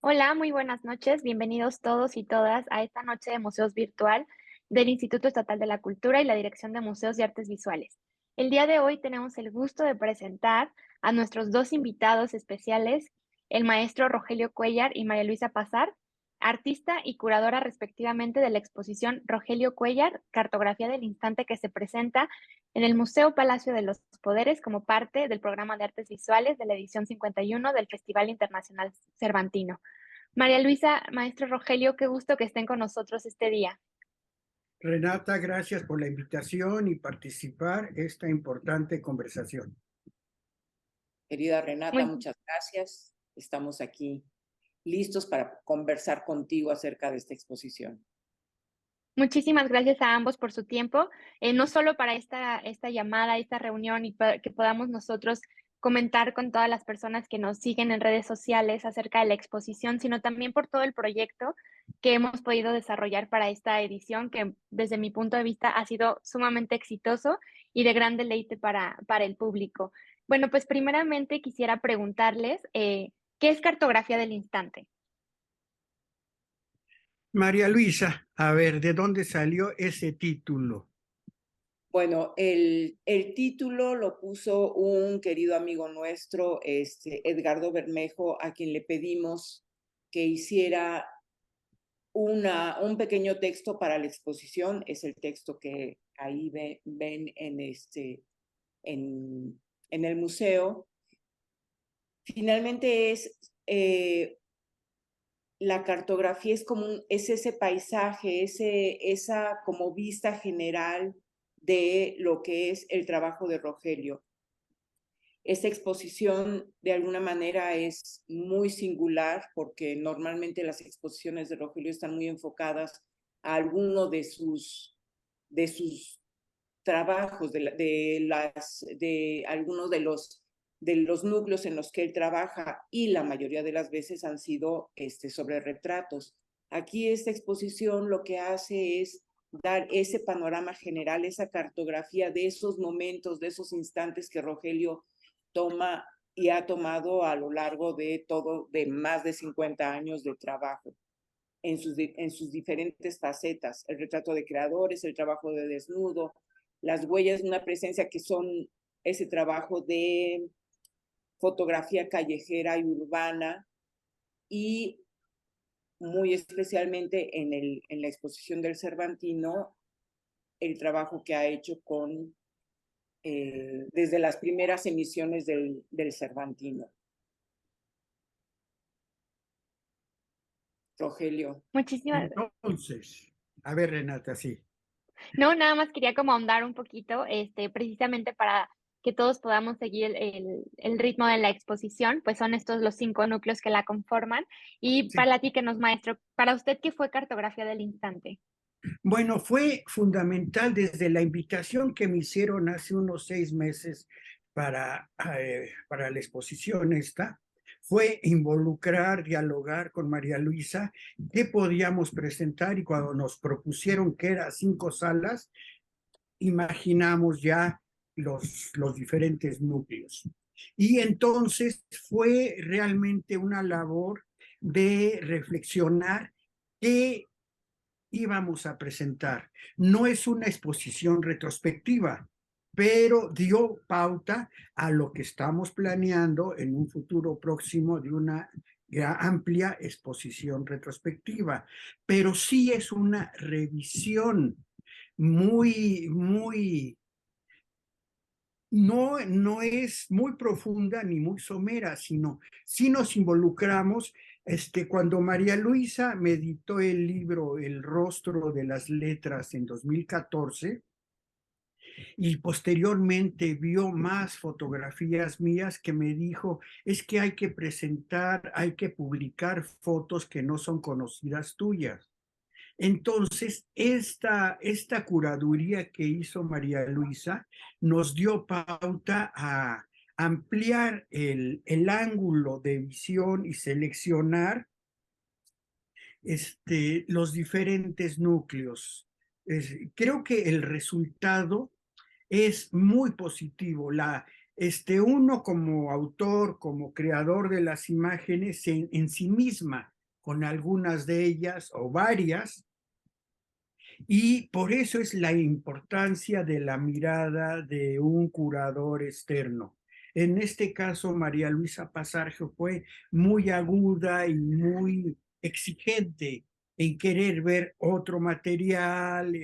Hola, muy buenas noches. Bienvenidos todos y todas a esta noche de museos virtual del Instituto Estatal de la Cultura y la Dirección de Museos y Artes Visuales. El día de hoy tenemos el gusto de presentar a nuestros dos invitados especiales, el maestro Rogelio Cuellar y María Luisa Pazar, artista y curadora respectivamente de la exposición Rogelio Cuellar, Cartografía del Instante, que se presenta en el Museo Palacio de los Poderes como parte del programa de artes visuales de la edición 51 del Festival Internacional Cervantino. María Luisa, maestro Rogelio, qué gusto que estén con nosotros este día. Renata, gracias por la invitación y participar en esta importante conversación. Querida Renata, Muy, muchas gracias. Estamos aquí listos para conversar contigo acerca de esta exposición. Muchísimas gracias a ambos por su tiempo, no solo para esta llamada, esta reunión y que podamos nosotros comentar con todas las personas que nos siguen en redes sociales acerca de la exposición, sino también por todo el proyecto que hemos podido desarrollar para esta edición, que desde mi punto de vista ha sido sumamente exitoso y de gran deleite para el público. Bueno, pues primeramente quisiera preguntarles, ¿qué es cartografía del instante? María Luisa, a ver, ¿de dónde salió ese título? Bueno, el título lo puso un querido amigo nuestro, Edgardo Bermejo, a quien le pedimos que hiciera un pequeño texto para la exposición. Es el texto que ahí ven en el museo. Finalmente la cartografía es ese paisaje, esa como vista general de lo que es el trabajo de Rogelio. Esta exposición de alguna manera es muy singular porque normalmente las exposiciones de Rogelio están muy enfocadas a alguno de sus trabajos, de algunos de los núcleos en los que él trabaja, y la mayoría de las veces han sido sobre retratos. Aquí esta exposición lo que hace es dar ese panorama general, esa cartografía de esos momentos, de esos instantes que Rogelio toma y ha tomado a lo largo de más de 50 años de trabajo en sus diferentes facetas: el retrato de creadores, el trabajo de desnudo, las huellas de una presencia, que son ese trabajo de fotografía callejera y urbana, y muy especialmente en la exposición del Cervantino, el trabajo que ha hecho desde las primeras emisiones del Cervantino. Rogelio. Muchísimas. Entonces, a ver, Renata, sí. No, nada más quería como ahondar un poquito, precisamente para que todos podamos seguir el ritmo de la exposición, pues son estos los 5 núcleos que la conforman. Y Sí. para ti, que nos maestro, para usted, ¿qué fue cartografía del instante? Bueno, fue fundamental desde la invitación que me hicieron hace unos 6 meses para la exposición esta, fue involucrar, dialogar con María Luisa qué podíamos presentar, y cuando nos propusieron que eran 5 salas, imaginamos ya los diferentes núcleos. Y entonces fue realmente una labor de reflexionar qué íbamos a presentar. No es una exposición retrospectiva, pero dio pauta a lo que estamos planeando en un futuro próximo de una amplia exposición retrospectiva. Pero sí es una revisión muy, no es muy profunda ni muy somera, sino sí nos involucramos. Cuando María Luisa me editó el libro El rostro de las letras en 2014, y posteriormente vio más fotografías mías, que me dijo, es que hay que presentar, hay que publicar fotos que no son conocidas tuyas. Entonces, esta curaduría que hizo María Luisa nos dio pauta a ampliar el ángulo de visión y seleccionar los diferentes núcleos. Creo que el resultado es muy positivo. Uno como autor, como creador de las imágenes, en sí misma con algunas de ellas o varias, y por eso es la importancia de la mirada de un curador externo. En este caso, María Luisa Pasarge fue muy aguda y muy exigente en querer ver otro material,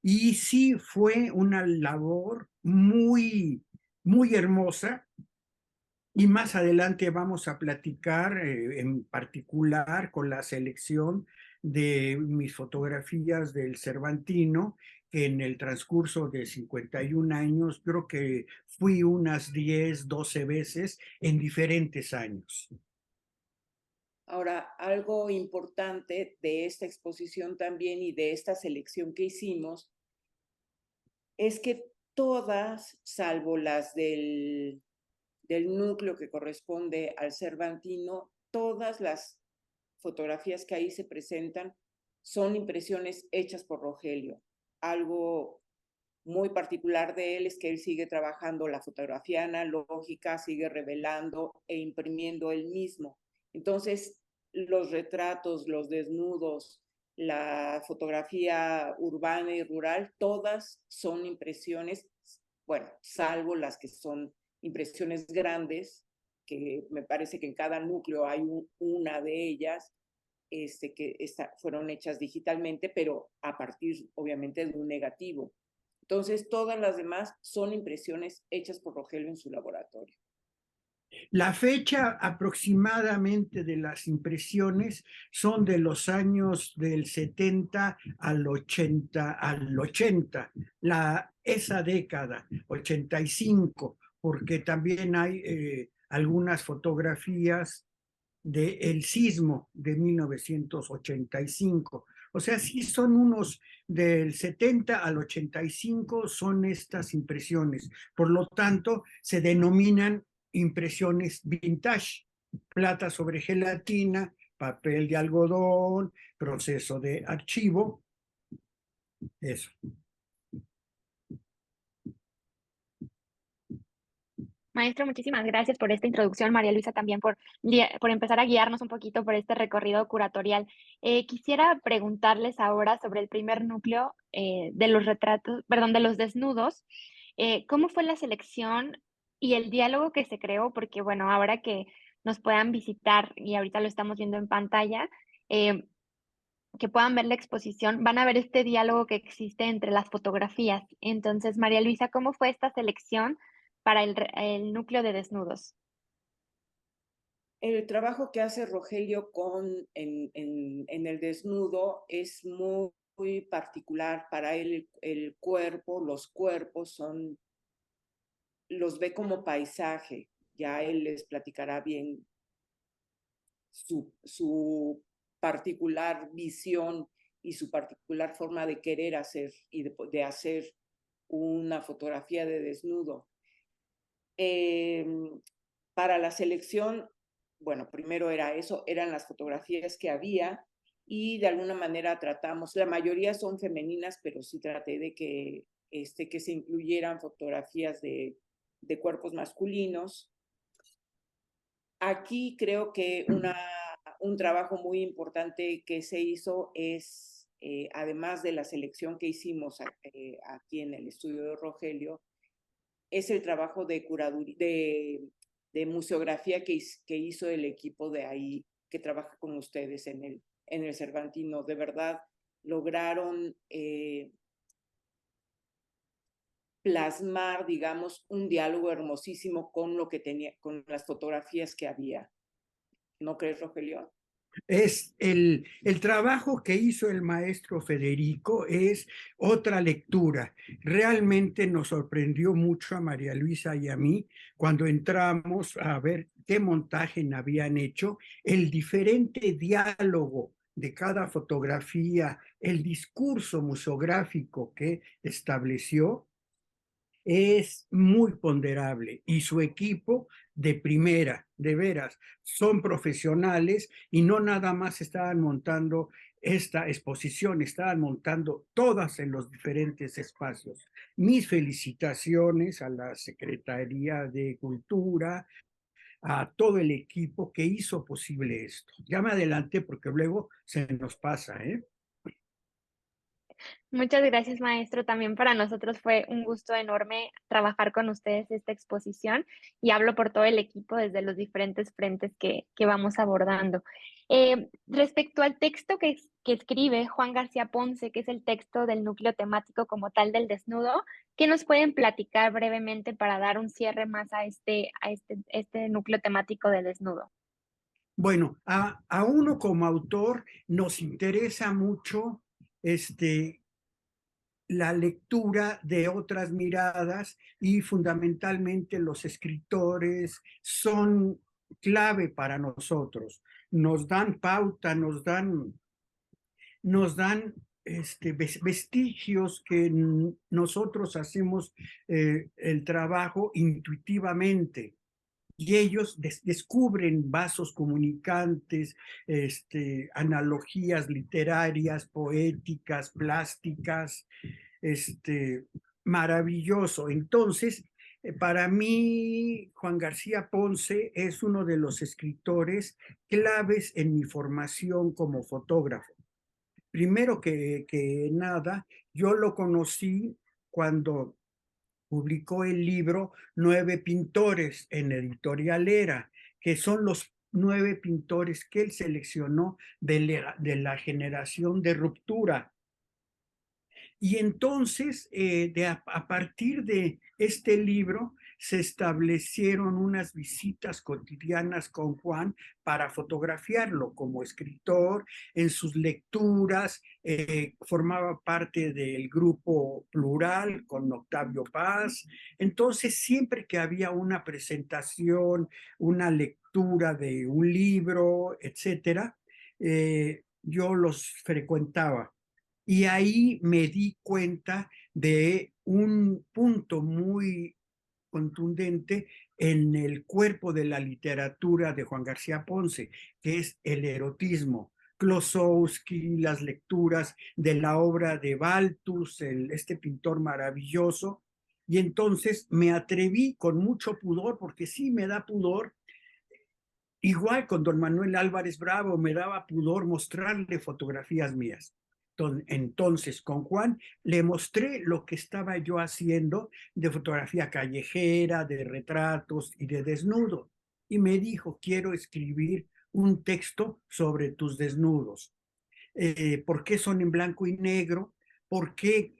y sí fue una labor muy hermosa, y más adelante vamos a platicar en particular con la selección de mis fotografías del Cervantino, que en el transcurso de 51 años creo que fui unas 10, 12 veces en diferentes años. Ahora, algo importante de esta exposición también y de esta selección que hicimos es que todas, salvo las del núcleo que corresponde al Cervantino, todas las fotografías que ahí se presentan son impresiones hechas por Rogelio. Algo muy particular de él es que él sigue trabajando la fotografía analógica, sigue revelando e imprimiendo él mismo. Entonces, los retratos, los desnudos, la fotografía urbana y rural, todas son impresiones, bueno, salvo las que son impresiones grandes, que me parece que en cada núcleo hay una de ellas, que fueron hechas digitalmente, pero a partir, obviamente, de un negativo. Entonces, todas las demás son impresiones hechas por Rogelio en su laboratorio. La fecha aproximadamente de las impresiones son de los años del 70 al 80, esa década, 85, porque también hay algunas fotografías del sismo de 1985. O sea, sí son unos del 70 al 85, son estas impresiones. Por lo tanto, se denominan impresiones vintage, plata sobre gelatina, papel de algodón, proceso de archivo, eso. Maestro, muchísimas gracias por esta introducción, María Luisa, también por empezar a guiarnos un poquito por este recorrido curatorial. Quisiera preguntarles ahora sobre el primer núcleo de los retratos, perdón, de los desnudos. ¿Cómo fue la selección y el diálogo que se creó? Porque, bueno, ahora que nos puedan visitar, y ahorita lo estamos viendo en pantalla, eh, que puedan ver la exposición, van a ver este diálogo que existe entre las fotografías. Entonces, María Luisa, ¿cómo fue esta selección para el núcleo de desnudos? El trabajo que hace Rogelio en el desnudo es muy particular. Para él, el cuerpo, los cuerpos los ve como paisaje. Ya él les platicará bien su particular visión y su particular forma de querer hacer y de hacer una fotografía de desnudo. Para la selección, bueno, primero era eso, eran las fotografías que había y de alguna manera tratamos, la mayoría son femeninas, pero sí traté de que se incluyeran fotografías de cuerpos masculinos. Aquí creo que un trabajo muy importante que se hizo es, además de la selección que hicimos aquí en el estudio de Rogelio, es el trabajo de curaduría, de museografía que hizo el equipo de ahí, que trabaja con ustedes en el Cervantino. De verdad, lograron plasmar, digamos, un diálogo hermosísimo con lo que tenía, con las fotografías que había. ¿No crees, Rogelio? Es el trabajo que hizo el maestro Federico es otra lectura. Realmente nos sorprendió mucho a María Luisa y a mí cuando entramos a ver qué montaje habían hecho, el diferente diálogo de cada fotografía, el discurso museográfico que estableció es muy ponderable, y su equipo de primera, de veras, son profesionales y no nada más estaban montando esta exposición, estaban montando todas en los diferentes espacios. Mis felicitaciones a la Secretaría de Cultura, a todo el equipo que hizo posible esto. Ya me adelanté porque luego se nos pasa, ¿eh? Muchas gracias, maestro. También para nosotros fue un gusto enorme trabajar con ustedes esta exposición y hablo por todo el equipo desde los diferentes frentes que vamos abordando. Respecto al texto que escribe Juan García Ponce, que es el texto del núcleo temático como tal del desnudo, ¿qué nos pueden platicar brevemente para dar un cierre más a este núcleo temático del desnudo? Bueno, a uno como autor nos interesa mucho la lectura de otras miradas y fundamentalmente los escritores son clave para nosotros. Nos dan pauta, nos dan vestigios que nosotros hacemos el trabajo intuitivamente y ellos descubren vasos comunicantes, analogías literarias, poéticas, plásticas, maravilloso. Entonces, para mí, Juan García Ponce es uno de los escritores claves en mi formación como fotógrafo. Primero que nada, yo lo conocí cuando publicó el libro 9 pintores en Editorial Era, que son los 9 pintores que él seleccionó de la generación de ruptura. Y entonces, a partir de este libro, se establecieron unas visitas cotidianas con Juan para fotografiarlo como escritor, en sus lecturas, formaba parte del grupo Plural con Octavio Paz. Entonces, siempre que había una presentación, una lectura de un libro, etcétera, yo los frecuentaba. Y ahí me di cuenta de un punto muy contundente en el cuerpo de la literatura de Juan García Ponce, que es el erotismo. Klosowski, las lecturas de la obra de Balthus, este pintor maravilloso. Y entonces me atreví con mucho pudor, porque sí me da pudor, igual con don Manuel Álvarez Bravo, me daba pudor mostrarle fotografías mías. Entonces, con Juan le mostré lo que estaba yo haciendo de fotografía callejera, de retratos y de desnudo. Y me dijo, quiero escribir un texto sobre tus desnudos. ¿Por qué son en blanco y negro? ¿Por qué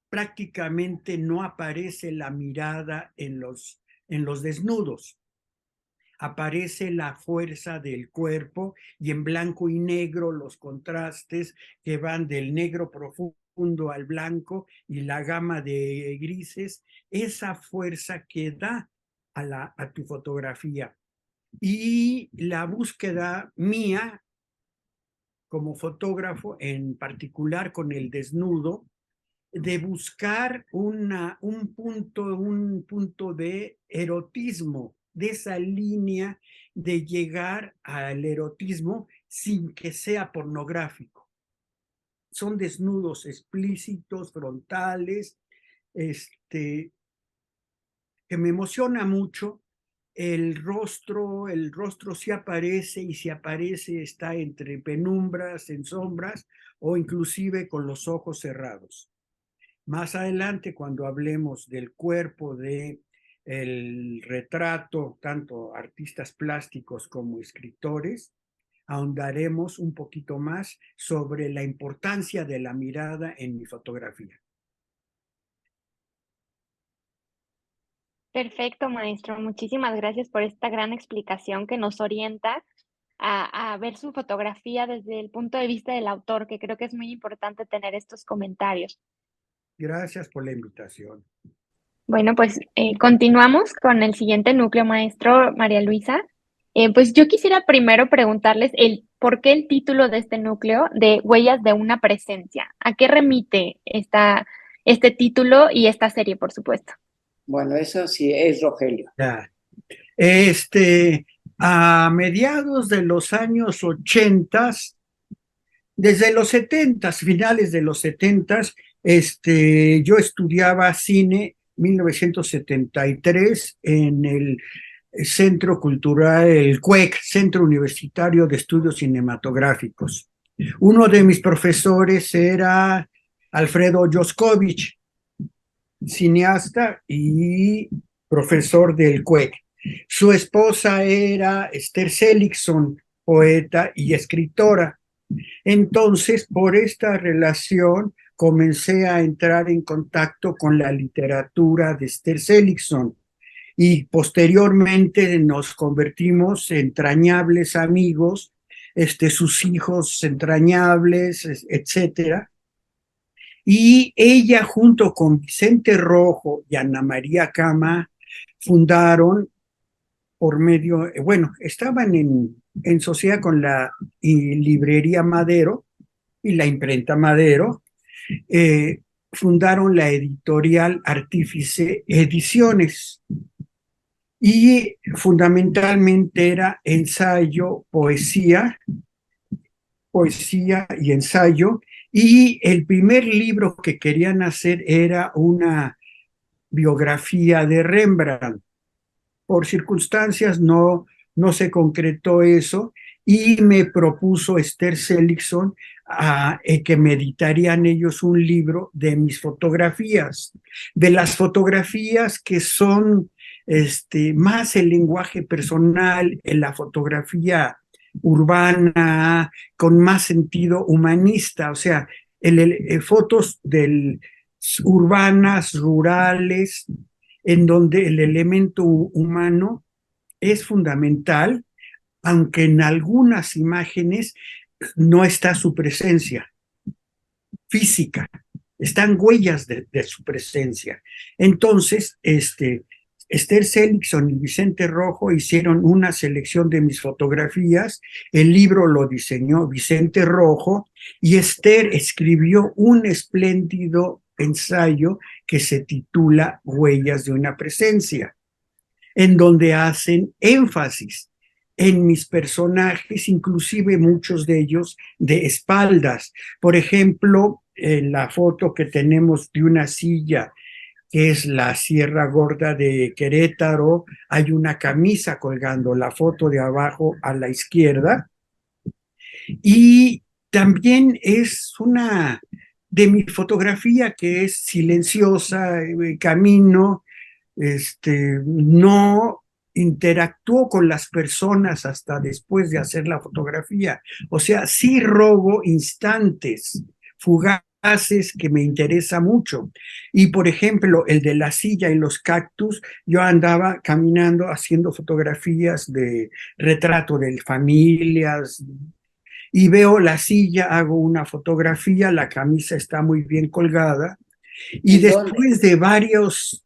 prácticamente no aparece la mirada en los desnudos? Aparece la fuerza del cuerpo y en blanco y negro los contrastes que van del negro profundo al blanco y la gama de grises, esa fuerza que da a tu fotografía. Y la búsqueda mía como fotógrafo, en particular con el desnudo, de buscar un punto de erotismo, de esa línea de llegar al erotismo sin que sea pornográfico. Son desnudos explícitos, frontales, que me emociona mucho. El rostro sí aparece y si aparece está entre penumbras, en sombras o inclusive con los ojos cerrados. Más adelante, cuando hablemos del cuerpo de el retrato, tanto artistas plásticos como escritores, ahondaremos un poquito más sobre la importancia de la mirada en mi fotografía. Perfecto, maestro. Muchísimas gracias por esta gran explicación que nos orienta a ver su fotografía desde el punto de vista del autor, que creo que es muy importante tener estos comentarios. Gracias por la invitación. Bueno, pues continuamos con el siguiente núcleo, maestro María Luisa. Pues yo quisiera primero preguntarles por qué el título de este núcleo de Huellas de una presencia. ¿A qué remite este título y esta serie, por supuesto? Bueno, eso sí es Rogelio. Ya. A mediados de los años 80, Desde los setentas, finales de los setentas, yo estudiaba cine 1973 en el Centro Cultural, el CUEC, Centro Universitario de Estudios Cinematográficos. Uno de mis profesores era Alfredo Joscovich, cineasta y profesor del CUEC. Su esposa era Esther Seligson, poeta y escritora. Entonces, por esta relación, comencé a entrar en contacto con la literatura de Esther Seligson y posteriormente nos convertimos en entrañables amigos, sus hijos entrañables, etcétera. Y ella junto con Vicente Rojo y Ana María Cama fundaron por medio, bueno, estaban en sociedad con la librería Madero y la imprenta Madero, fundaron la editorial Artífice Ediciones y fundamentalmente era ensayo, poesía y ensayo, y el primer libro que querían hacer era una biografía de Rembrandt. Por circunstancias no se concretó eso y me propuso Esther Seligson que me editarían ellos un libro de mis fotografías, de las fotografías que son más el lenguaje personal, en la fotografía urbana, con más sentido humanista, o sea, fotos urbanas, rurales, en donde el elemento humano es fundamental, aunque en algunas imágenes no está su presencia física, están huellas de su presencia. Entonces, Esther Seligson y Vicente Rojo hicieron una selección de mis fotografías, el libro lo diseñó Vicente Rojo y Esther escribió un espléndido ensayo que se titula Huellas de una presencia, en donde hacen énfasis en mis personajes, inclusive muchos de ellos de espaldas. Por ejemplo, en la foto que tenemos de una silla, que es la Sierra Gorda de Querétaro, hay una camisa colgando, la foto de abajo a la izquierda, y también es una de mi fotografía que es silenciosa, camino, no interactúo con las personas hasta después de hacer la fotografía. O sea, sí robo instantes fugaces que me interesa mucho. Y por ejemplo, el de la silla y los cactus, yo andaba caminando haciendo fotografías de retrato de familias, y veo la silla, hago una fotografía, la camisa está muy bien colgada, y después de varios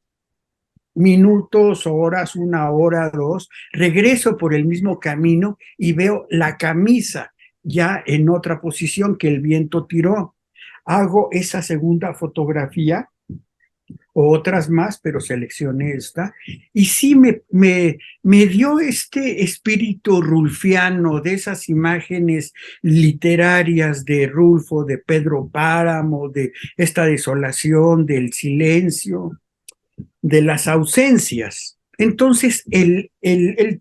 minutos, horas, una hora, dos, regreso por el mismo camino y veo la camisa ya en otra posición que el viento tiró. Hago esa segunda fotografía, otras más, pero seleccioné esta, y sí me dio este espíritu rulfiano de esas imágenes literarias de Rulfo, de Pedro Páramo, de esta desolación, del silencio, de las ausencias. Entonces, el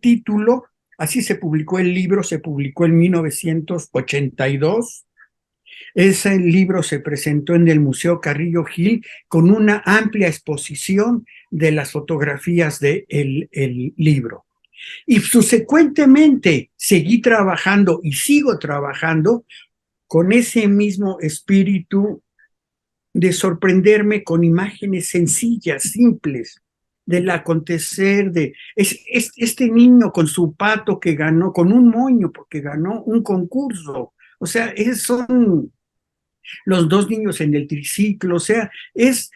título, así se publicó el libro, se publicó en 1982. Ese libro se presentó en el Museo Carrillo Gil con una amplia exposición de las fotografías del libro. Y subsecuentemente seguí trabajando y sigo trabajando con ese mismo espíritu de sorprenderme con imágenes sencillas, simples, del acontecer este niño con su pato que ganó, con un moño porque ganó un concurso. O sea, son los dos niños en el triciclo, o sea, es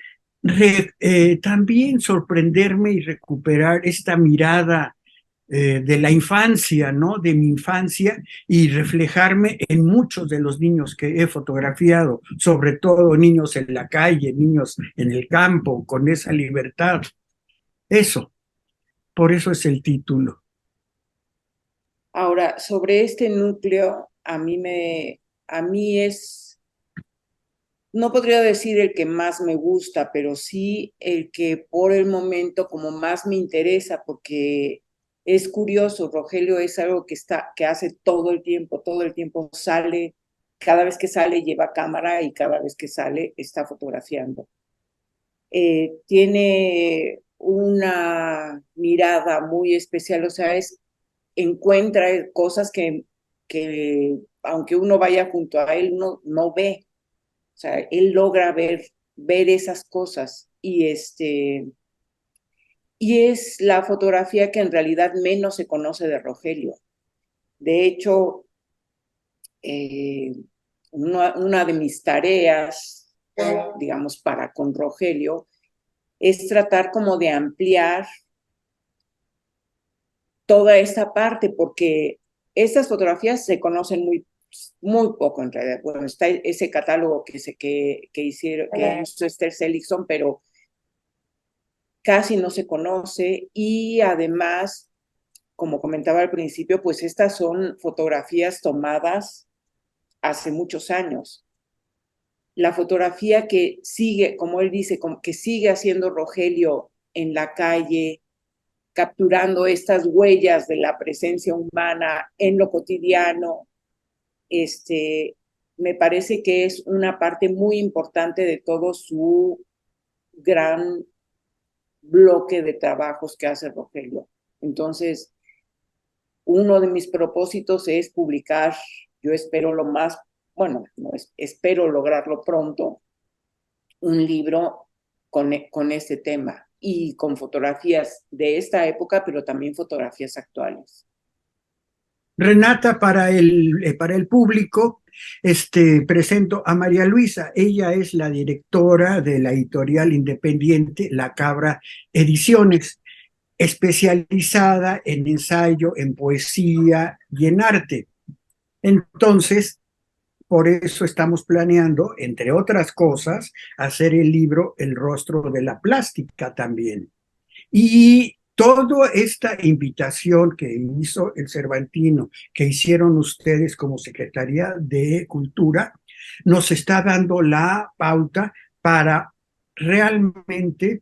también sorprenderme y recuperar esta mirada de la infancia, ¿no? De mi infancia y reflejarme en muchos de los niños que he fotografiado, sobre todo niños en la calle, niños en el campo, con esa libertad. Eso, por eso es el título. Ahora, sobre este núcleo, a mí me a mí es, no podría decir el que más me gusta, pero sí el que por el momento como más me interesa, porque es curioso, Rogelio es algo que hace todo el tiempo sale, cada vez que sale lleva cámara y cada vez que sale está fotografiando. Tiene una mirada muy especial, o sea, encuentra cosas que aunque uno vaya junto a él, uno no ve. O sea, él logra ver esas cosas y es la fotografía que en realidad menos se conoce de Rogelio. De hecho, una de mis tareas, digamos, para con Rogelio, es tratar como de ampliar toda esta parte, porque estas fotografías se conocen muy poco en realidad. Bueno, está ese catálogo que hizo Esther Seligson, pero casi no se conoce y además, como comentaba al principio, pues estas son fotografías tomadas hace muchos años. La fotografía que sigue, como él dice, que sigue haciendo Rogelio en la calle, capturando estas huellas de la presencia humana en lo cotidiano, me parece que es una parte muy importante de todo su gran bloque de trabajos que hace Rogelio. Entonces, uno de mis propósitos es publicar, yo espero espero lograrlo pronto, un libro con este tema y con fotografías de esta época, pero también fotografías actuales. Renata, para el público, presento a María Luisa. Ella es la directora de la editorial independiente La Cabra Ediciones, especializada en ensayo, en poesía y en arte. Entonces, por eso estamos planeando, entre otras cosas, hacer el libro El rostro de la plástica también. Y toda esta invitación que hizo el Cervantino, que hicieron ustedes como Secretaría de Cultura, nos está dando la pauta para realmente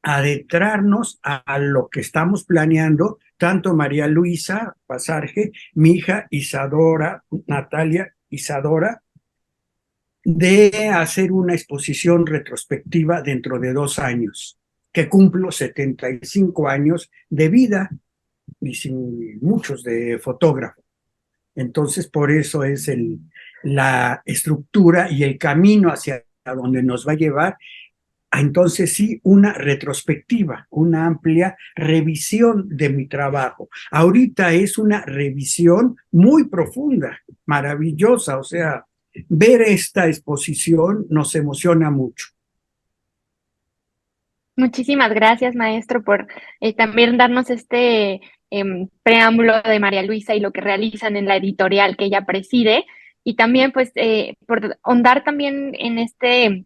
adentrarnos a lo que estamos planeando, tanto María Luisa Pasarge, mi hija Isadora, Natalia Isadora, de hacer una exposición retrospectiva dentro de 2 años, que cumplo 75 años de vida y sin muchos de fotógrafo. Entonces, por eso es la estructura y el camino hacia donde nos va a llevar entonces sí, una retrospectiva, una amplia revisión de mi trabajo. Ahorita es una revisión muy profunda, maravillosa, o sea, ver esta exposición nos emociona mucho. Muchísimas gracias, maestro, por también darnos este preámbulo de María Luisa y lo que realizan en la editorial que ella preside, y también pues por ahondar también en este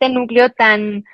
núcleo tan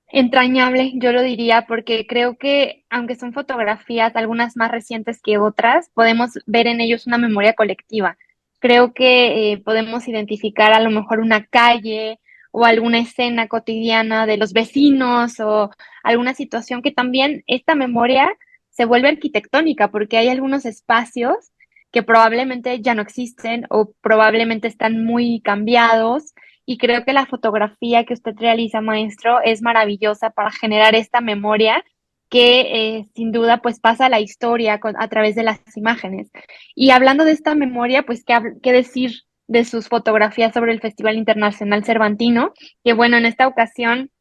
entrañable, yo lo diría, porque creo que aunque son fotografías, algunas más recientes que otras, podemos ver en ellos una memoria colectiva. Creo que podemos identificar a lo mejor una calle o alguna escena cotidiana de los vecinos o alguna situación que también esta memoria se vuelve arquitectónica, porque hay algunos espacios que probablemente ya no existen o probablemente están muy cambiados, y creo que la fotografía que usted realiza, maestro, es maravillosa para generar esta memoria que sin duda pues pasa a la historia a través de las imágenes. Y hablando de esta memoria, pues qué decir de sus fotografías sobre el Festival Internacional Cervantino, que bueno, en esta ocasión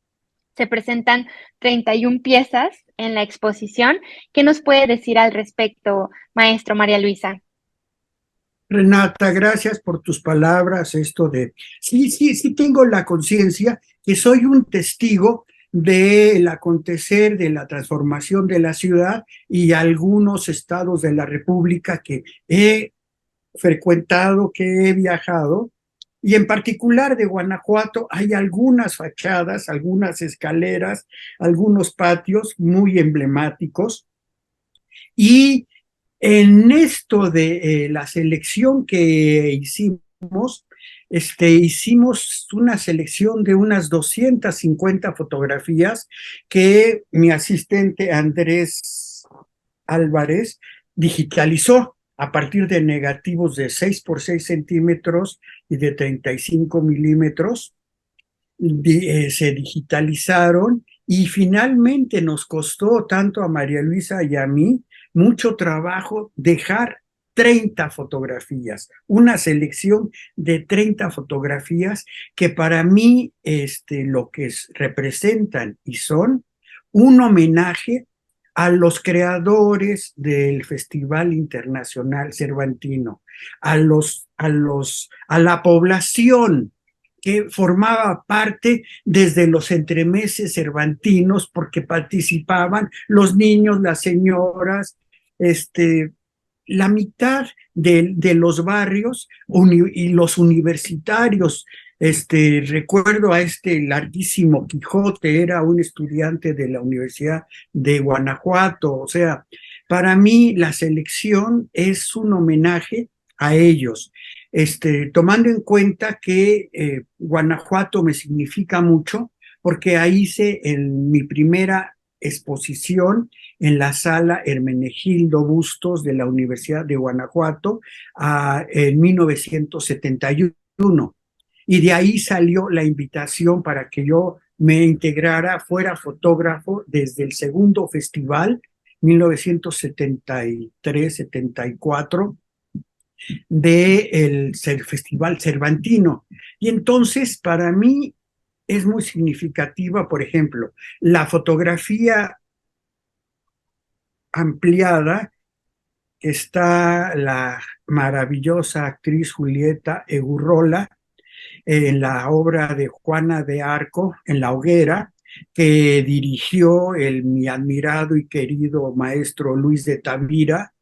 se presentan 31 piezas en la exposición. ¿Qué nos puede decir al respecto, maestro María Luisa? Renata, gracias por tus palabras, sí tengo la conciencia que soy un testigo del acontecer, de la transformación de la ciudad y algunos estados de la República que he frecuentado, que he viajado, y en particular de Guanajuato hay algunas fachadas, algunas escaleras, algunos patios muy emblemáticos, y en esto de la selección que hicimos hicimos una selección de unas 250 fotografías que mi asistente Andrés Álvarez digitalizó a partir de negativos de 6 por 6 centímetros y de 35 milímetros. Se digitalizaron y finalmente nos costó tanto a María Luisa y a mí mucho trabajo dejar 30 fotografías, una selección de 30 fotografías que para mí lo que representan y son un homenaje a los creadores del Festival Internacional Cervantino, a la población que formaba parte desde los entremeses cervantinos, porque participaban los niños, las señoras, la mitad de los barrios y los universitarios. Recuerdo a larguísimo Quijote, era un estudiante de la Universidad de Guanajuato. O sea, para mí la selección es un homenaje a ellos. Tomando en cuenta que Guanajuato me significa mucho, porque ahí hice mi primera exposición en la sala Hermenegildo Bustos de la Universidad de Guanajuato en 1971. Y de ahí salió la invitación para que yo me integrara, fuera fotógrafo desde el segundo festival, 1973-74, del Festival Cervantino. Y entonces, para mí, es muy significativa, por ejemplo, la fotografía ampliada, que está la maravillosa actriz Julieta Egurrola en la obra de Juana de Arco, en La Hoguera, que dirigió mi admirado y querido maestro Luis de Tavira,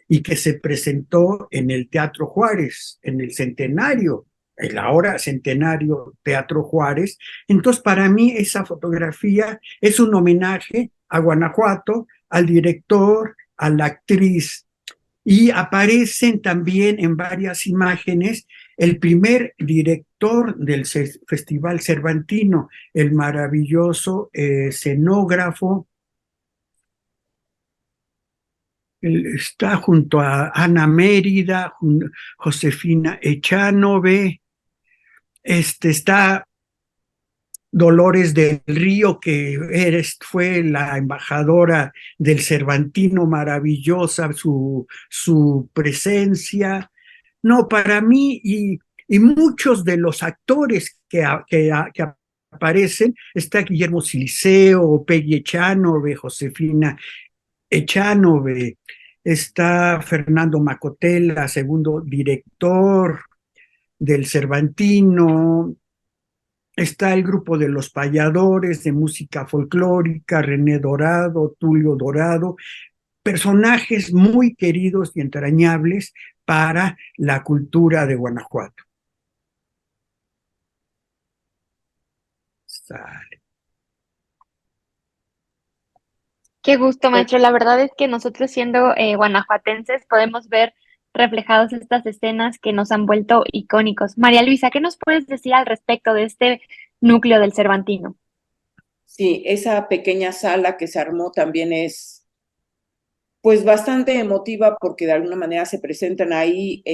y que se presentó en el Teatro Juárez, en el centenario, el ahora centenario Teatro Juárez. Entonces, para mí esa fotografía es un homenaje a Guanajuato, al director, a la actriz, y aparecen también en varias imágenes el primer director del Festival Cervantino, el maravilloso escenógrafo. Está junto a Ana Mérida, Josefina Echanove, está Dolores del Río, que fue la embajadora del Cervantino, maravillosa su presencia. No, para mí y muchos de los actores que aparecen, está Guillermo Siliceo, Peggy Echanove, Josefina Echanove, está Fernando Macotela, segundo director del Cervantino, está el grupo de los payadores de música folclórica, René Dorado, Tulio Dorado, personajes muy queridos y entrañables para la cultura de Guanajuato. Sale. Qué gusto, maestro. La verdad es que nosotros siendo guanajuatenses podemos ver reflejados estas escenas que nos han vuelto icónicos. María Luisa, ¿qué nos puedes decir al respecto de este núcleo del Cervantino? Sí, esa pequeña sala que se armó también es pues bastante emotiva porque de alguna manera se presentan ahí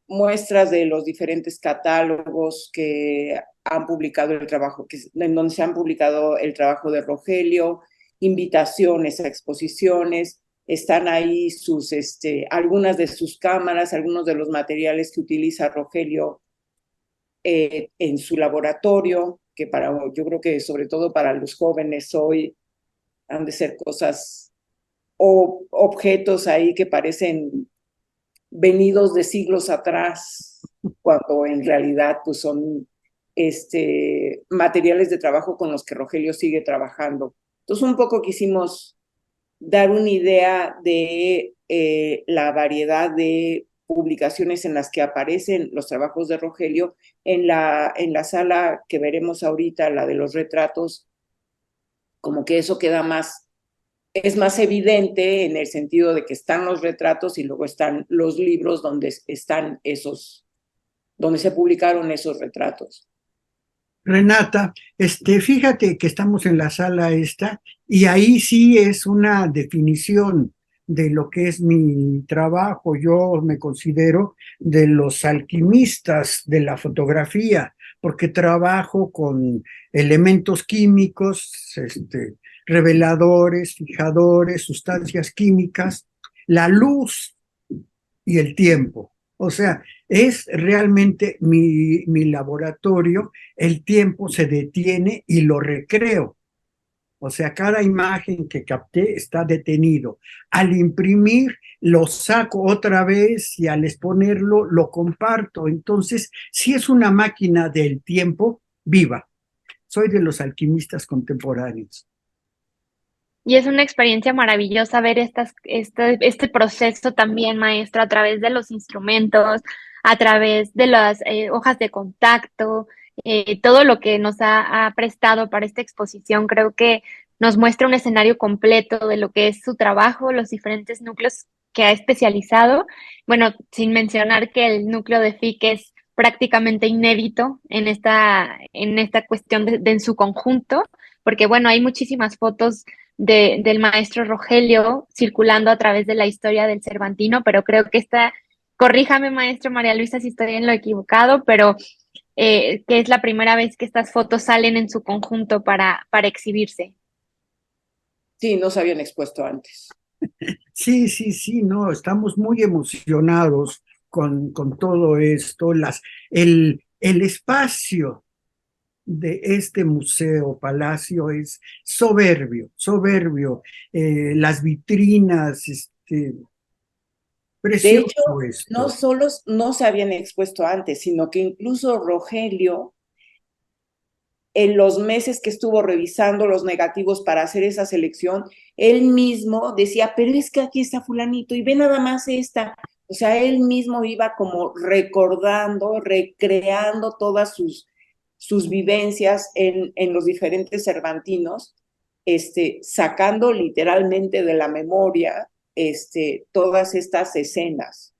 muestras de los diferentes catálogos que han publicado el trabajo, en donde se han publicado el trabajo de Rogelio, invitaciones a exposiciones, están ahí algunas de sus cámaras, algunos de los materiales que utiliza Rogelio en su laboratorio, que yo creo que sobre todo para los jóvenes hoy han de ser cosas o objetos ahí que parecen venidos de siglos atrás, cuando en realidad pues son materiales de trabajo con los que Rogelio sigue trabajando. Entonces un poco quisimos dar una idea de la variedad de publicaciones en las que aparecen los trabajos de Rogelio. En la sala que veremos ahorita, la de los retratos, como que eso queda más es más evidente en el sentido de que están los retratos y luego están los libros donde están donde se publicaron esos retratos. Renata, fíjate que estamos en la sala esta y ahí sí es una definición de lo que es mi trabajo. Yo me considero de los alquimistas de la fotografía porque trabajo con elementos químicos, reveladores, fijadores, sustancias químicas, la luz y el tiempo. O sea, es realmente mi laboratorio, el tiempo se detiene y lo recreo. O sea, cada imagen que capté está detenido. Al imprimir, lo saco otra vez y al exponerlo, lo comparto. Entonces, sí es una máquina del tiempo viva. Soy de los alquimistas contemporáneos. Y es una experiencia maravillosa ver este proceso también, maestro, a través de los instrumentos, a través de las hojas de contacto, todo lo que nos ha prestado para esta exposición. Creo que nos muestra un escenario completo de lo que es su trabajo, los diferentes núcleos que ha especializado. Bueno, sin mencionar que el núcleo de FIC es prácticamente inédito en esta cuestión en su conjunto, porque bueno, hay muchísimas fotos del maestro Rogelio circulando a través de la historia del Cervantino, pero creo que corríjame maestro María Luisa si estoy en lo equivocado, pero que es la primera vez que estas fotos salen en su conjunto para exhibirse. Sí, no se habían expuesto antes. Sí, sí, sí, no, estamos muy emocionados con todo esto. El espacio de este museo, palacio, es soberbio, soberbio. Las vitrinas, De hecho, precioso no esto. solo no se habían expuesto antes, sino que incluso Rogelio, en los meses que estuvo revisando los negativos para hacer esa selección, él mismo decía, pero es que aquí está fulanito y ve nada más esta. O sea, él mismo iba como recordando, recreando todas sus vivencias en los diferentes cervantinos, sacando literalmente de la memoria todas estas escenas.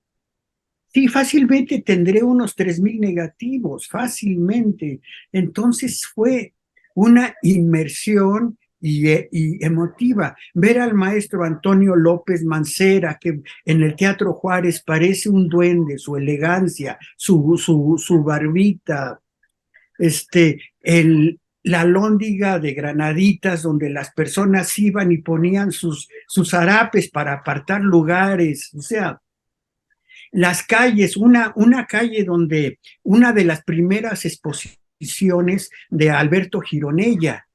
Sí, fácilmente tendré unos 3,000 negativos, fácilmente. Entonces fue una inmersión y emotiva. Ver al maestro Antonio López Mancera, que en el Teatro Juárez parece un duende, su elegancia, su barbita, la alhóndiga de granaditas donde las personas iban y ponían sus harapes para apartar lugares, o sea, las calles, una calle donde una de las primeras exposiciones de Alberto Gironella,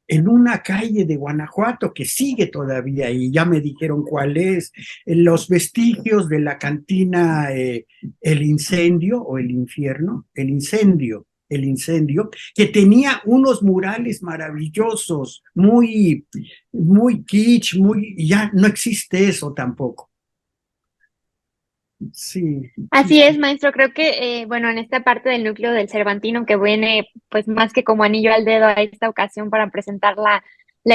en una calle de Guanajuato que sigue todavía y ya me dijeron cuál es, los vestigios de la cantina El Incendio o El Infierno, el incendio, que tenía unos murales maravillosos, muy kitsch, ya no existe eso tampoco. Sí, sí, Así es, sí. maestro. Creo que, bueno, en esta parte del núcleo del Cervantino que viene, pues más que como anillo al dedo a esta ocasión para presentar la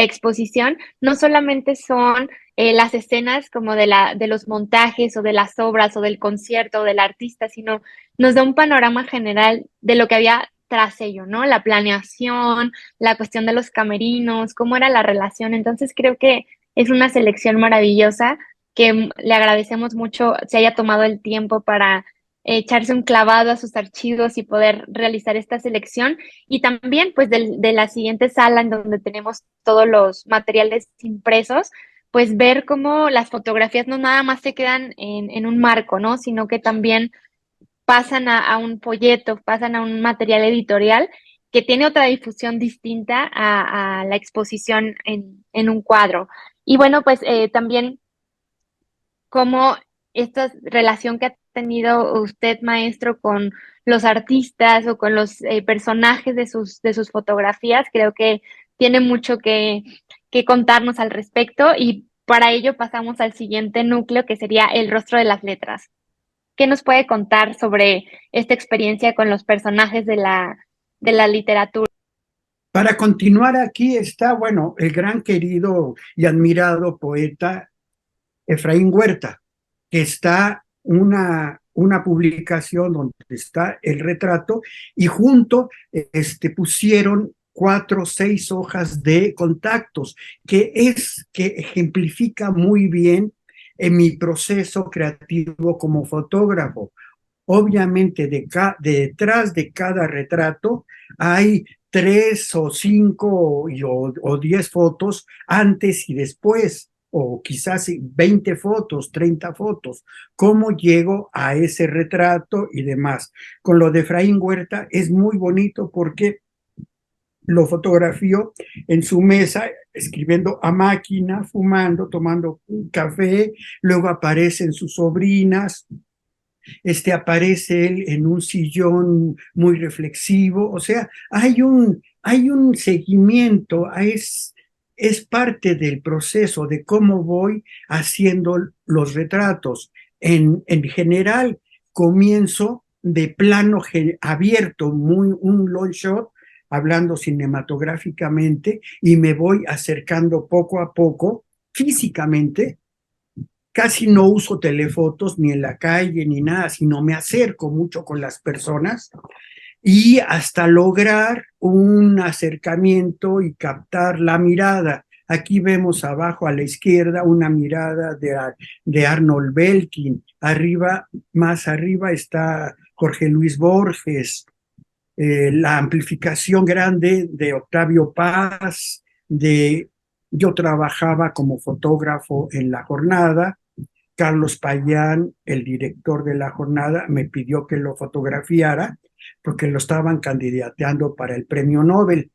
exposición, no solamente son las escenas como de los montajes o de las obras o del concierto o del artista, sino nos da un panorama general de lo que había tras ello, ¿no? La planeación, la cuestión de los camerinos, cómo era la relación. Entonces creo que es una selección maravillosa que le agradecemos mucho se haya tomado el tiempo para echarse un clavado a sus archivos y poder realizar esta selección. Y también, pues, de la siguiente sala en donde tenemos todos los materiales impresos, pues ver cómo las fotografías no nada más se quedan en un marco, ¿no? Sino que también pasan a un folleto, pasan a un material editorial que tiene otra difusión distinta a la exposición en un cuadro. Y bueno, pues también cómo esta relación que ha tenido usted, maestro, con los artistas o con los personajes de sus fotografías, creo que tiene mucho que contarnos al respecto y para ello pasamos al siguiente núcleo que sería el rostro de las letras. ¿Qué nos puede contar sobre esta experiencia con los personajes de la literatura? Para continuar aquí está, bueno, el gran querido y admirado poeta Efraín Huerta, que está una publicación donde está el retrato y junto pusieron 4 o 6 hojas de contactos, que ejemplifica muy bien en mi proceso creativo como fotógrafo. Obviamente detrás de cada retrato hay 3 o 5 o 10 fotos antes y después, o quizás 20 fotos, 30 fotos. ¿Cómo llego a ese retrato y demás? Con lo de Efraín Huerta es muy bonito porque lo fotografió en su mesa, escribiendo a máquina, fumando, tomando un café, luego aparecen sus sobrinas, aparece él en un sillón muy reflexivo, o sea, hay un seguimiento, es parte del proceso de cómo voy haciendo los retratos. En general, comienzo de plano abierto, un long shot, hablando cinematográficamente, y me voy acercando poco a poco, físicamente. Casi no uso telefotos ni en la calle ni nada, sino me acerco mucho con las personas y hasta lograr un acercamiento y captar la mirada. Aquí vemos abajo a la izquierda una mirada de Arnold Belkin. Arriba, más arriba está Jorge Luis Borges, la amplificación grande de Octavio Paz, yo trabajaba como fotógrafo en La Jornada. Carlos Payán, el director de La Jornada, me pidió que lo fotografiara porque lo estaban candidateando para el premio Nobel.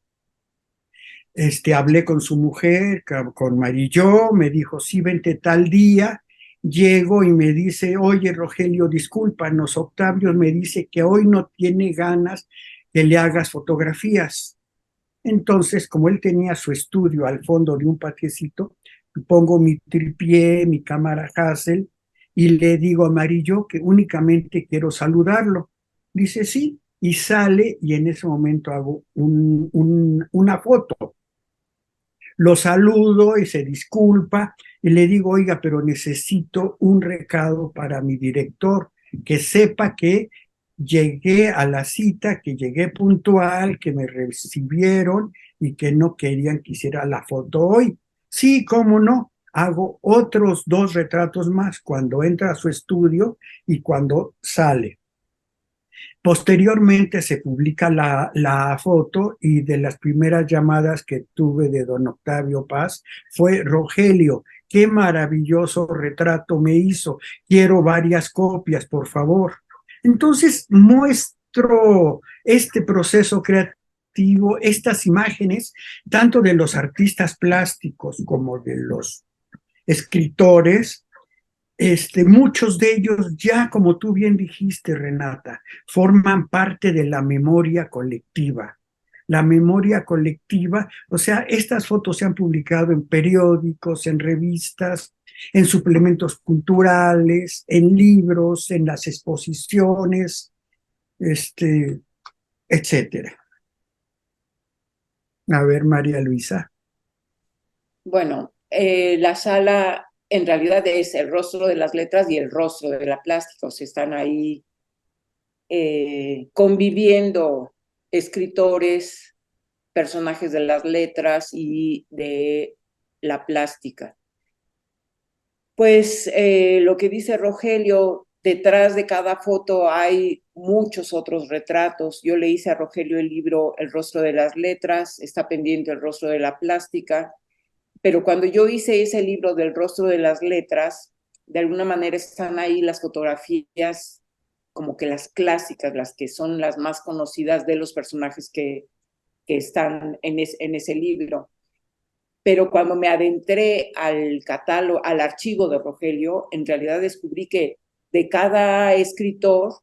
Hablé con su mujer, con Marilló, me dijo, sí, vente tal día. Llego y me dice, oye, Rogelio, discúlpanos, Octavio me dice que hoy no tiene ganas que le hagas fotografías. Entonces, como él tenía su estudio al fondo de un patiecito, pongo mi tripié, mi cámara Hassel, y le digo a Amarillo que únicamente quiero saludarlo. Dice sí, y sale, y en ese momento hago una foto. Lo saludo y se disculpa, y le digo, oiga, pero necesito un recado para mi director, que sepa que llegué a la cita, que llegué puntual, que me recibieron y que no querían que hiciera la foto hoy. Sí, cómo no. Hago otros 2 retratos más cuando entra a su estudio y cuando sale. Posteriormente se publica la foto y de las primeras llamadas que tuve de don Octavio Paz fue: Rogelio, qué maravilloso retrato me hizo, quiero varias copias, por favor. Entonces muestro este proceso creativo, estas imágenes, tanto de los artistas plásticos como de los escritores. Muchos de ellos ya, como tú bien dijiste, Renata, forman parte de la memoria colectiva. La memoria colectiva, o sea, estas fotos se han publicado en periódicos, en revistas, en suplementos culturales, en libros, en las exposiciones, etcétera. A ver, María Luisa. Bueno, la sala en realidad es el rostro de las letras y el rostro de la plástica, o sea, están ahí conviviendo escritores, personajes de las letras y de la plástica. Pues lo que dice Rogelio, detrás de cada foto hay muchos otros retratos. Yo le hice a Rogelio el libro El rostro de las letras, está pendiente el rostro de la plástica, pero cuando yo hice ese libro del rostro de las letras, de alguna manera están ahí las fotografías como que las clásicas, las que son las más conocidas de los personajes que están en ese libro. Pero cuando me adentré al catálogo, al archivo de Rogelio, en realidad descubrí que de cada escritor,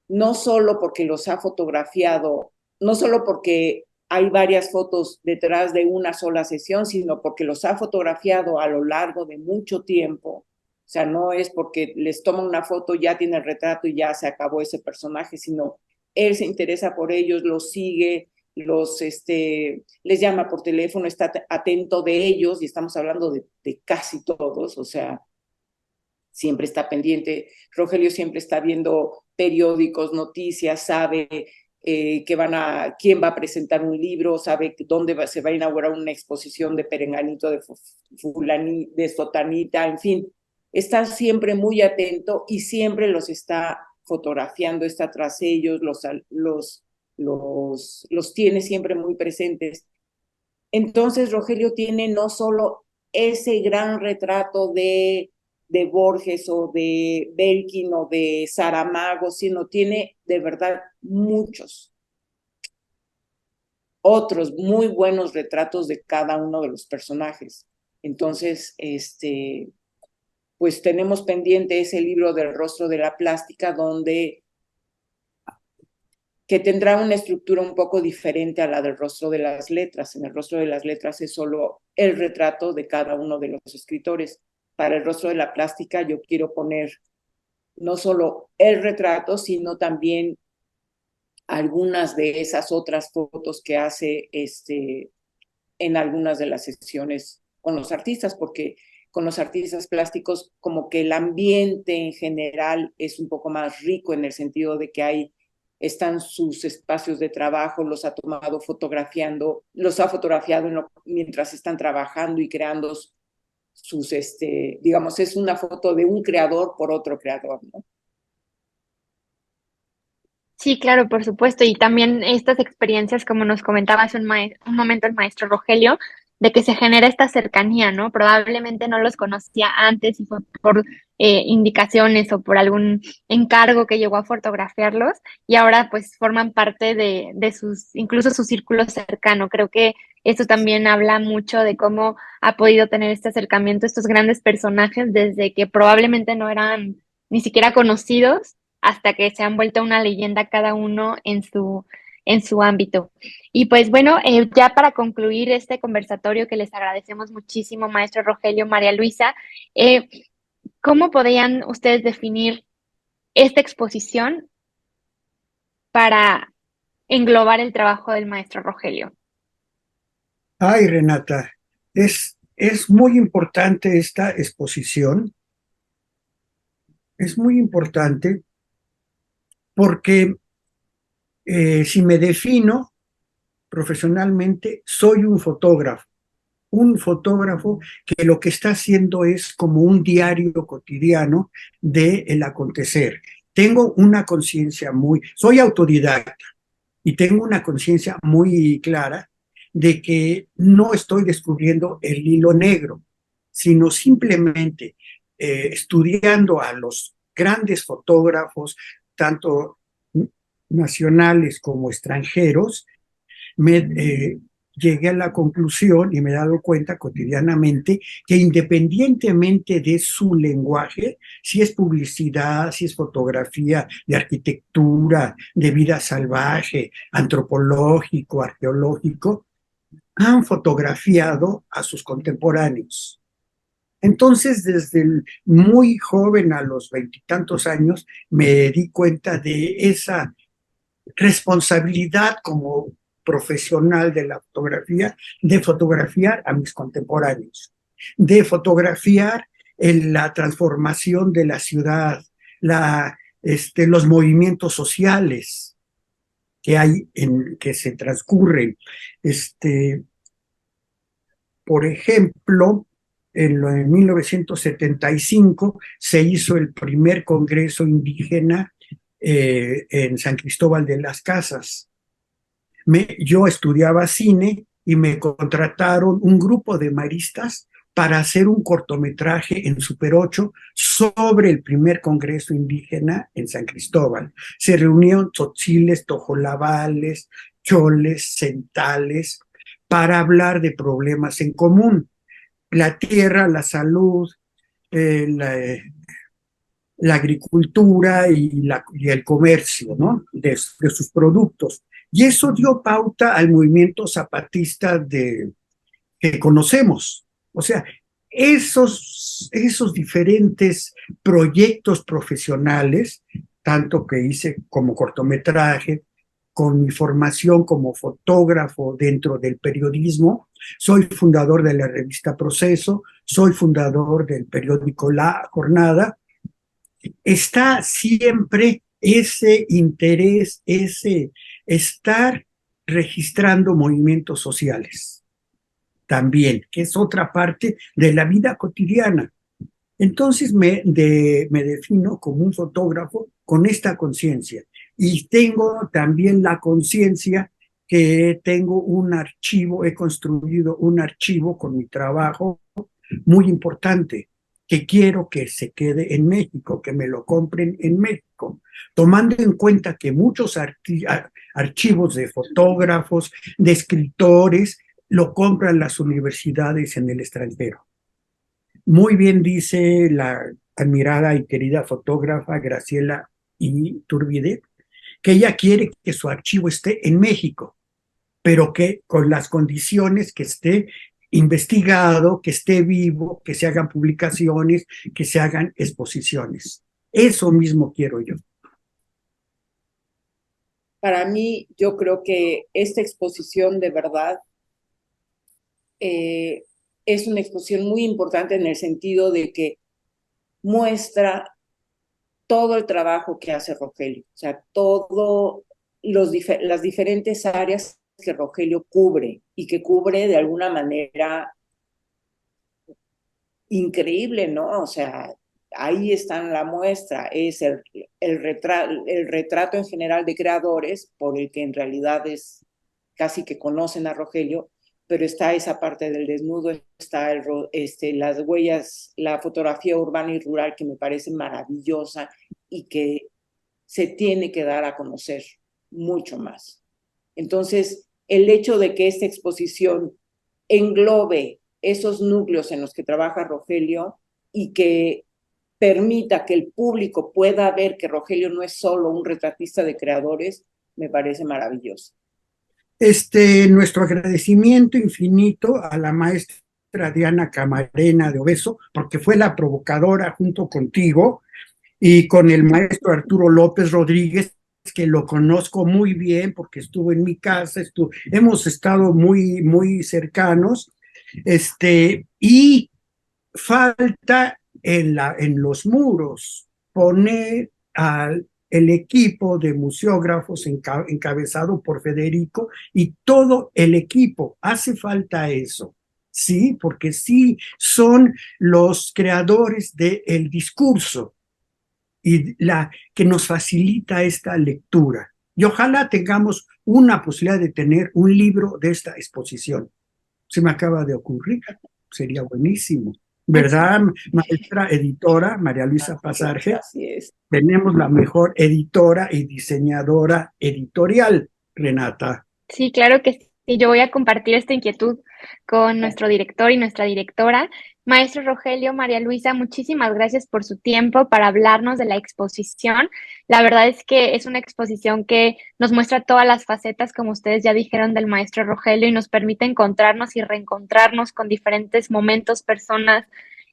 no solo porque los ha fotografiado, no solo porque hay varias fotos detrás de una sola sesión, sino porque los ha fotografiado a lo largo de mucho tiempo. O sea, no es porque les toma una foto, ya tiene el retrato y ya se acabó ese personaje, sino él se interesa por ellos, los sigue, les llama por teléfono, está atento de ellos, y estamos hablando de casi todos, o sea, siempre está pendiente. Rogelio siempre está viendo periódicos, noticias, sabe quién va a presentar un libro, sabe dónde se va a inaugurar una exposición de perenganito, de sotanita, en fin, está siempre muy atento y siempre los está fotografiando, está tras ellos, los tiene siempre muy presentes. Entonces Rogelio tiene no solo ese gran retrato de Borges o de Belkin o de Saramago, sino tiene de verdad muchos otros muy buenos retratos de cada uno de los personajes. Entonces, pues tenemos pendiente ese libro del rostro de la plástica, que tendrá una estructura un poco diferente a la del rostro de las letras. En el rostro de las letras es solo el retrato de cada uno de los escritores. Para el rostro de la plástica yo quiero poner no solo el retrato, sino también algunas de esas otras fotos que hace en algunas de las sesiones con los artistas, porque con los artistas plásticos como que el ambiente en general es un poco más rico, en el sentido de que están sus espacios de trabajo, los ha tomado fotografiando, los ha fotografiado mientras están trabajando y creando digamos, es una foto de un creador por otro creador, ¿no? Sí, claro, por supuesto. Y también estas experiencias, como nos comentaba hace un momento el maestro Rogelio, de que se genera esta cercanía, ¿no? Probablemente no los conocía antes y fue por indicaciones o por algún encargo que llegó a fotografiarlos y ahora pues forman parte incluso su círculo cercano. Creo que esto también habla mucho de cómo ha podido tener este acercamiento estos grandes personajes desde que probablemente no eran ni siquiera conocidos hasta que se han vuelto una leyenda cada uno en su ámbito. Y pues bueno, ya para concluir este conversatorio que les agradecemos muchísimo, maestro Rogelio, María Luisa, ¿cómo podrían ustedes definir esta exposición para englobar el trabajo del maestro Rogelio? Ay, Renata, es muy importante esta exposición, es muy importante porque si me defino profesionalmente, soy un fotógrafo que lo que está haciendo es como un diario cotidiano del acontecer. Tengo una conciencia soy autodidacta y tengo una conciencia muy clara de que no estoy descubriendo el hilo negro, sino simplemente estudiando a los grandes fotógrafos, tanto nacionales como extranjeros, llegué a la conclusión y me he dado cuenta cotidianamente que independientemente de su lenguaje, si es publicidad, si es fotografía de arquitectura, de vida salvaje, antropológico, arqueológico, han fotografiado a sus contemporáneos. Entonces, desde muy joven, a los 20 y tantos años, me di cuenta de esa responsabilidad como profesional de la fotografía, de fotografiar a mis contemporáneos, de fotografiar la transformación de la ciudad, los movimientos sociales que se transcurren. Por ejemplo, en 1975 se hizo el primer congreso indígena en San Cristóbal de las Casas. Yo estudiaba cine y me contrataron un grupo de maristas para hacer un cortometraje en Super 8 sobre el primer congreso indígena en San Cristóbal. Se reunieron tzotziles, tojolabales, choles, centales, para hablar de problemas en común: la tierra, la salud, la agricultura y el comercio, ¿no? de sus productos. Y eso dio pauta al movimiento zapatista que conocemos. O sea, esos diferentes proyectos profesionales, tanto que hice como cortometraje, con mi formación como fotógrafo dentro del periodismo. Soy fundador de la revista Proceso, soy fundador del periódico La Jornada. Está siempre ese interés, ese estar registrando movimientos sociales también, que es otra parte de la vida cotidiana. Entonces me defino como un fotógrafo con esta conciencia y tengo también la conciencia que tengo un archivo, he construido un archivo con mi trabajo muy importante, que quiero que se quede en México, que me lo compren en México, tomando en cuenta que muchos archivos de fotógrafos, de escritores, lo compran las universidades en el extranjero. Muy bien dice la admirada y querida fotógrafa Graciela Iturbide, que ella quiere que su archivo esté en México, pero que con las condiciones que esté investigado, que esté vivo, que se hagan publicaciones, que se hagan exposiciones. Eso mismo quiero yo. Para mí, yo creo que esta exposición de verdad es una exposición muy importante en el sentido de que muestra todo el trabajo que hace Rogelio, o sea, todas las diferentes áreas que Rogelio cubre y que cubre de alguna manera increíble, ¿no? O sea, ahí está la muestra, es el retrato en general de creadores, por el que en realidad es casi que conocen a Rogelio, pero está esa parte del desnudo, está las huellas, la fotografía urbana y rural que me parece maravillosa y que se tiene que dar a conocer mucho más. Entonces, el hecho de que esta exposición englobe esos núcleos en los que trabaja Rogelio y que permita que el público pueda ver que Rogelio no es solo un retratista de creadores, me parece maravilloso. Nuestro agradecimiento infinito a la maestra Diana Camarena de Obeso, porque fue la provocadora junto contigo y con el maestro Arturo López Rodríguez, que lo conozco muy bien porque estuvo en mi casa, hemos estado muy, muy cercanos, y falta en los muros poner al el equipo de museógrafos encabezado por Federico y todo el equipo. Hace falta eso, ¿sí? Porque sí son los creadores del discurso y que nos facilita esta lectura. Y ojalá tengamos una posibilidad de tener un libro de esta exposición. Se me acaba de ocurrir, sería buenísimo. ¿Verdad, maestra editora María Luisa Pasarge? Así es. Tenemos la mejor editora y diseñadora editorial, Renata. Sí, claro que sí. Yo voy a compartir esta inquietud con nuestro director y nuestra directora. Maestro Rogelio, María Luisa, muchísimas gracias por su tiempo para hablarnos de la exposición. La verdad es que es una exposición que nos muestra todas las facetas, como ustedes ya dijeron, del maestro Rogelio y nos permite encontrarnos y reencontrarnos con diferentes momentos, personas,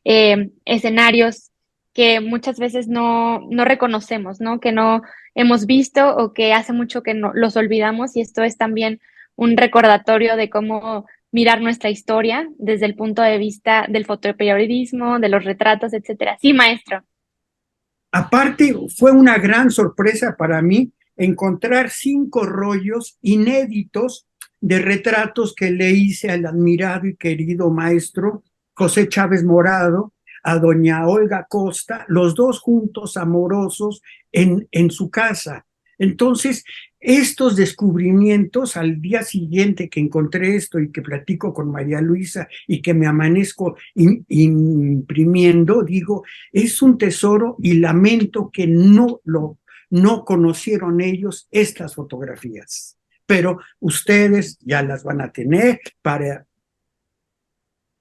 escenarios que muchas veces no reconocemos, ¿no? Que no hemos visto o que hace mucho que no, los olvidamos, y esto es también un recordatorio de cómo mirar nuestra historia desde el punto de vista del fotoperiodismo, de los retratos, etcétera. Sí, maestro. Aparte, fue una gran sorpresa para mí encontrar 5 rollos inéditos de retratos que le hice al admirado y querido maestro José Chávez Morado, a doña Olga Costa, los dos juntos amorosos en su casa. Entonces, estos descubrimientos, al día siguiente que encontré esto y que platico con María Luisa y que me amanezco imprimiendo, digo, es un tesoro y lamento que no conocieron ellos estas fotografías. Pero ustedes ya las van a tener para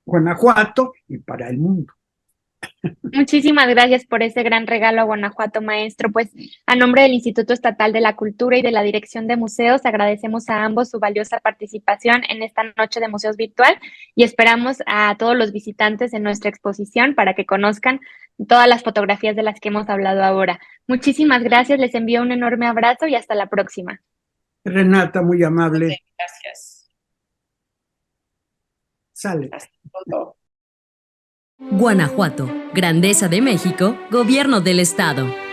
Guanajuato y para el mundo. Muchísimas gracias por ese gran regalo a Guanajuato, maestro. Pues a nombre del Instituto Estatal de la Cultura y de la Dirección de Museos, agradecemos a ambos su valiosa participación en esta noche de museos virtual y esperamos a todos los visitantes en nuestra exposición para que conozcan todas las fotografías de las que hemos hablado ahora. Muchísimas gracias, les envío un enorme abrazo y hasta la próxima. Renata, muy amable. Ok, gracias. Sale. Hasta pronto. Guanajuato, Grandeza de México, Gobierno del Estado.